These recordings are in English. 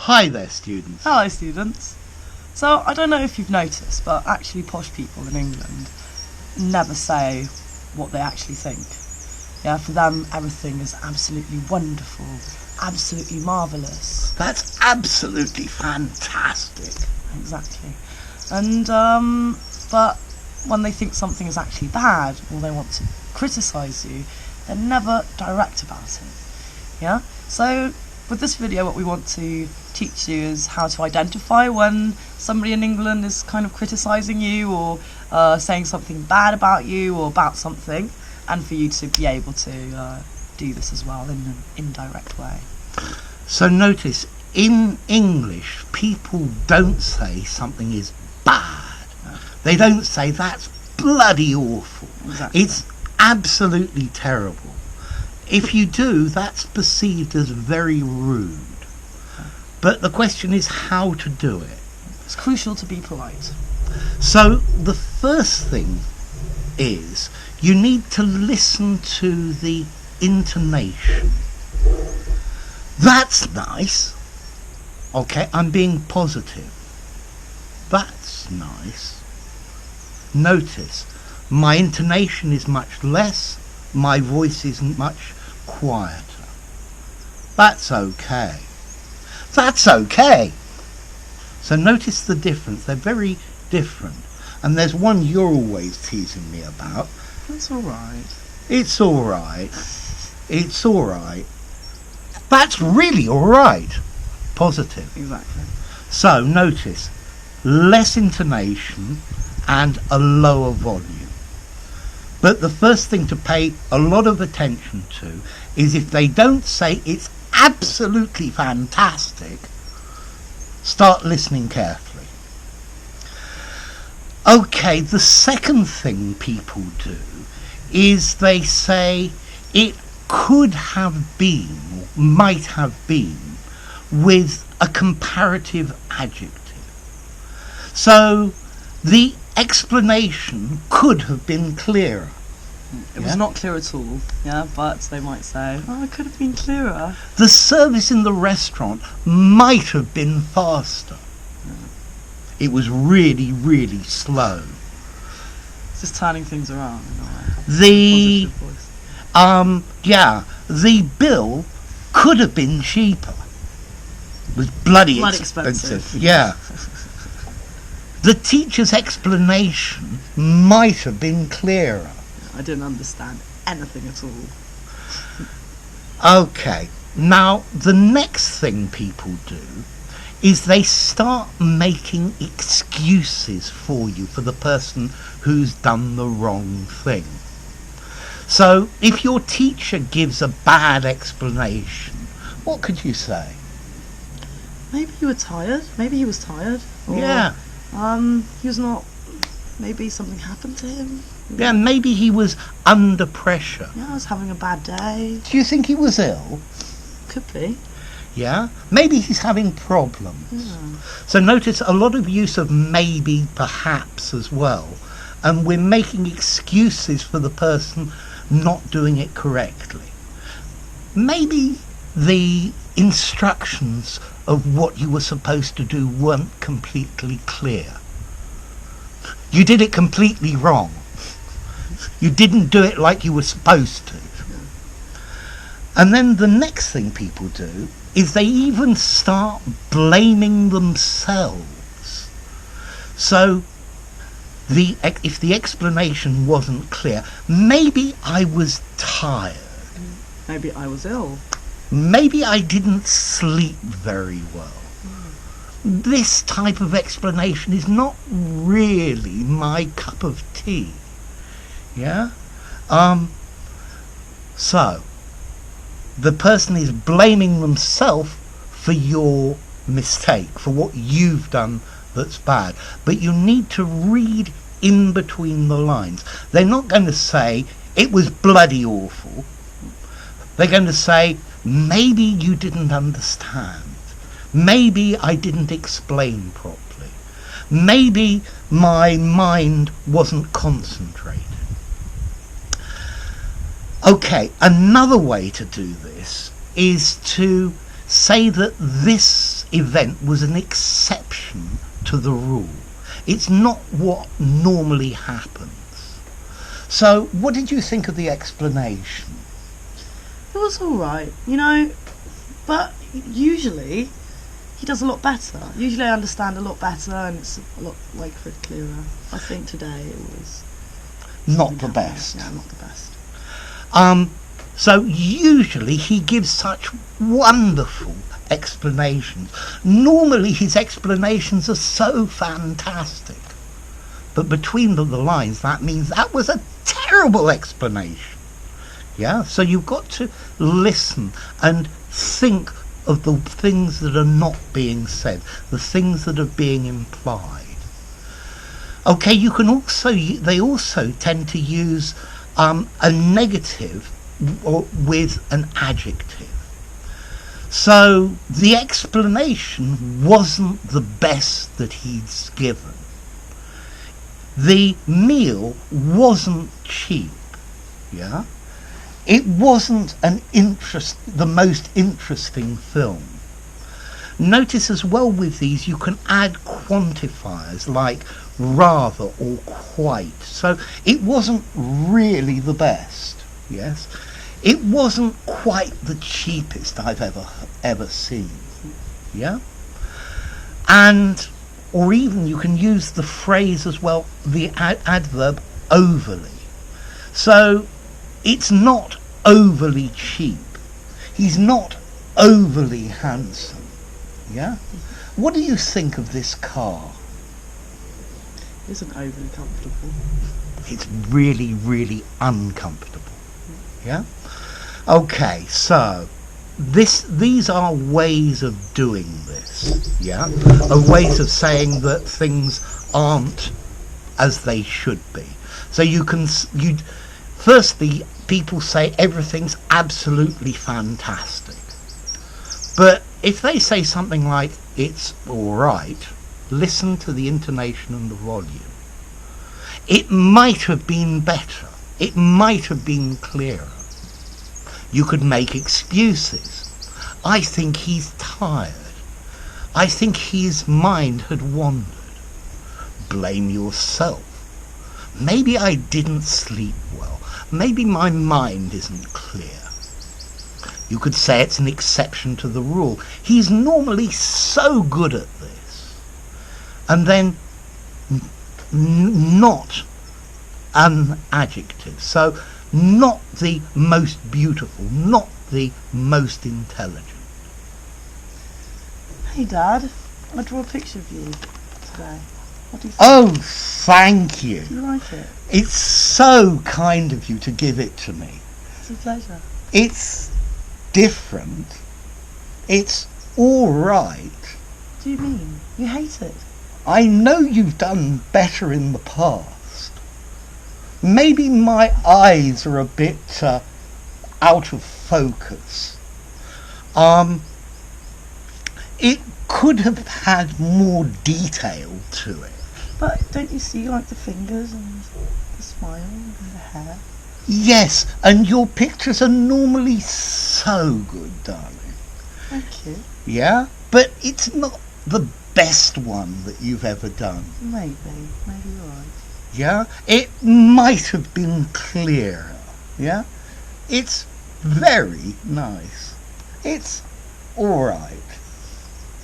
Hi there, students. Hello, students. So, I don't know if you've noticed, but actually posh people in England never say what they actually think. Yeah, for them, everything is absolutely wonderful, absolutely marvellous. That's absolutely fantastic. Exactly. And, but when they think something is actually bad, or they want to criticise you, they're never direct about it. Yeah? So, with this video, what we want to teach you is how to identify when somebody in England is kind of criticising you or saying something bad about you or about something, and for you to be able to do this as well in an indirect way. So notice, in English, people don't say something is bad. No. They don't say that's bloody awful. Exactly. It's absolutely terrible. If you do, that's perceived as very rude. But the question is how to do it. It's crucial to be polite. So the first thing is you need to listen to the intonation. That's nice. Okay, I'm being positive. That's nice. Notice, my intonation is much less, my voice is much quieter. That's okay. That's okay. So notice the difference. They're very different. And there's one you're always teasing me about. That's alright. It's alright. It's alright. That's really alright. Positive. Exactly. So notice, less intonation and a lower volume. But the first thing to pay a lot of attention to is if they don't say it's absolutely fantastic, start listening carefully. Okay, the second thing people do is they say it could have been, or might have been, with a comparative adjective. So the explanation could have been clearer. It was not clear at all, yeah, but they might say, oh, it could have been clearer. The service in the restaurant might have been faster. It was really, really slow. It's just turning things around in a way. The Positive voice. the bill could have been cheaper. It was bloody expensive. Yeah. The teacher's explanation might have been clearer. I didn't understand anything at all. Okay, now the next thing people do is they start making excuses for you, for the person who's done the wrong thing. So if your teacher gives a bad explanation, what could you say? Maybe you were tired. Maybe he was tired. Or, Yeah. he was not. Maybe something happened to him. Yeah, maybe he was under pressure. Yeah, I was having a bad day. Do you think he was ill? Could be. Yeah? Maybe he's having problems. Yeah. So notice a lot of use of maybe, perhaps as well. And we're making excuses for the person not doing it correctly. Maybe the instructions of what you were supposed to do weren't completely clear. You did it completely wrong. You didn't do it like you were supposed to. And then the next thing people do is they even start blaming themselves. So if the explanation wasn't clear, maybe I was tired. Maybe I was ill. Maybe I didn't sleep very well. This type of explanation is not really my cup of tea. Yeah? So, the person is blaming themselves for your mistake, for what you've done that's bad. But you need to read in between the lines. They're not going to say, it was bloody awful. They're going to say, maybe you didn't understand. Maybe I didn't explain properly. Maybe my mind wasn't concentrated. Okay, another way to do this is to say that this event was an exception to the rule. It's not what normally happens. So, what did you think of the explanation? It was alright, but usually he does a lot better. Usually I understand a lot better and it's a lot clearer. I think today it was Not the best. Yeah, not the best. So usually he gives such wonderful explanations. Normally his explanations are so fantastic. But between the lines, that means that was a terrible explanation. Yeah? So you've got to listen and think of the things that are not being said, the things that are being implied. Okay, they also tend to use a negative with an adjective. So the explanation wasn't the best that he'd given. The meal wasn't cheap, yeah? It wasn't the most interesting film. Notice as well with these you can add quantifiers like rather or quite. So it wasn't really the best, yes? It wasn't quite the cheapest I've ever seen, yeah? Or even you can use the phrase as well, the adverb overly. So it's not overly cheap. He's not overly handsome. Yeah? What do you think of this car? It isn't overly comfortable. It's really, really uncomfortable. Yeah? Okay, so these are ways of doing this. Yeah? Are ways of saying that things aren't as they should be. So firstly, people say everything's absolutely fantastic. But if they say something like, it's alright, listen to the intonation and the volume. It might have been better. It might have been clearer. You could make excuses. I think he's tired. I think his mind had wandered. Blame yourself. Maybe I didn't sleep well. Maybe my mind isn't clear. You could say it's an exception to the rule. He's normally so good at this. And then not an adjective. So not the most beautiful, not the most intelligent. Hey Dad, I drew a picture of you today. What do you think? Oh, thank you. Do you like it? It's so kind of you to give it to me. It's a pleasure. It's different. It's all right. What do you mean? You hate it? I know you've done better in the past. Maybe my eyes are a bit out of focus. It could have had more detail to it. But don't you see like the fingers and the smile and the hair? Yes, and your pictures are normally so good, darling. Thank you. Yeah? But it's not the best one that you've ever done. Maybe you're right. Yeah? It might have been clearer. Yeah? It's very nice. It's alright.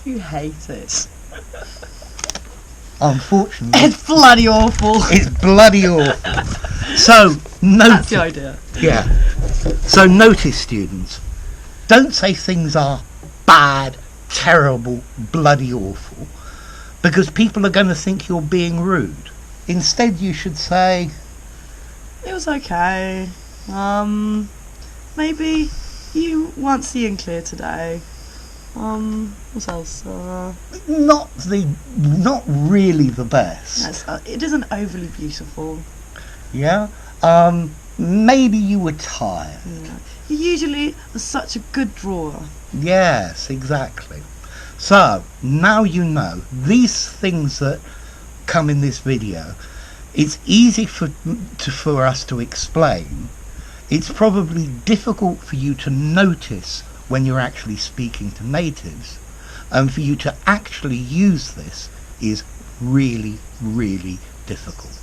You hate it. Unfortunately. It's bloody awful. It's bloody awful. So, That's the idea. Yeah. So notice, students, don't say things are bad, terrible, bloody awful, because people are going to think you're being rude. Instead, you should say, it was okay. Maybe you weren't seeing clear today. What else? not really the best. Yes, it isn't overly beautiful. Yeah? Maybe you were tired. Yeah. You usually are such a good drawer. Yes, exactly. So, now you know, these things that come in this video, it's easy for us to explain. It's probably difficult for you to notice when you're actually speaking to natives, And for you to actually use this is really, really difficult.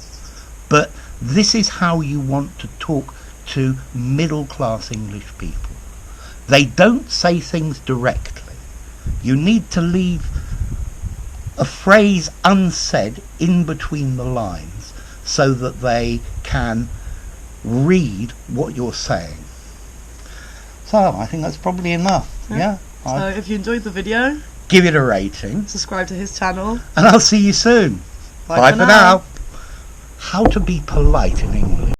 But this is how you want to talk to middle-class English people. They don't say things directly. You need to leave a phrase unsaid in between the lines so that they can read what you're saying. So I think that's probably enough. Yeah. So if you enjoyed the video, give it a rating. subscribe to his channel. And I'll see you soon. Bye for now. How to be polite in English.